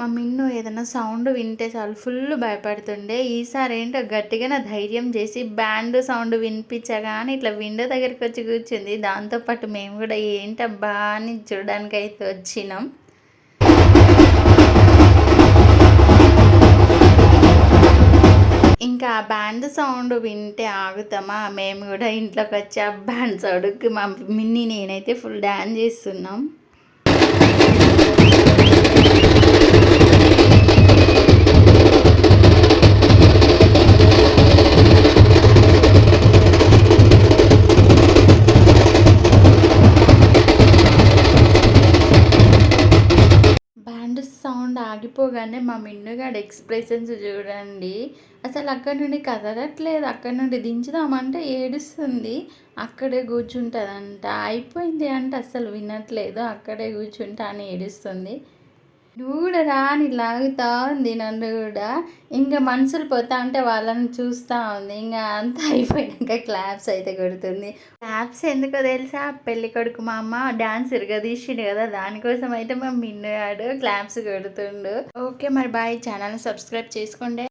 మా మిన్ను ఏదైనా సౌండ్ వింటే చాలు ఫుల్ భయపడుతుండే. ఈసారి ఏంటో గట్టిగా నా ధైర్యం చేసి బ్యాండ్ సౌండ్ వినిపించగానే ఇట్లా విండో దగ్గరికి వచ్చి కూర్చుంది. దాంతోపాటు మేము కూడా ఏంటబ్బా అని చూడడానికైతే వచ్చినాం. ఇంకా ఆ బ్యాండ్ సౌండ్ వింటే ఆగుతామా? మేము కూడా ఇంట్లోకి వచ్చి ఆ బ్యాండ్ సౌండ్కి మా మిన్ని నేనైతే ఫుల్ డ్యాన్స్ చేస్తున్నాం. బ్యాండ్ సౌండ్ ఆగిపోగానే మా మిన్నుగాడు ఎక్స్ప్రెషన్స్ చూడండి. అసలు అక్కడి నుండి కదలట్లేదు. అక్కడి నుండి దించుదామంటే ఏడుస్తుంది. అక్కడే కూర్చుంటుందంట. అయిపోయింది అంటే అస్సలు వినట్లేదు. అక్కడే కూర్చుంటా అని ఏడుస్తుంది. నువ్వు కూడా రా అని లాగుతా ఉంది నన్ను కూడా. ఇంకా మనుషులు పోతా ఉంటే వాళ్ళని చూస్తూ ఉంది. ఇంకా అంతా అయిపోయాక క్లాప్స్ అయితే కొడుతుంది. క్లాప్స్ ఎందుకో తెలుసా? పెళ్ళి కొడుకు మా అమ్మ డ్యాన్స్ ఇరగదీసిండు కదా, దానికోసం అయితే మా మిన్నుగాడు క్లాప్స్ కొడుతుండు. ఓకే మరి బాయ్. ఛానల్ సబ్స్క్రైబ్ చేసుకోండి.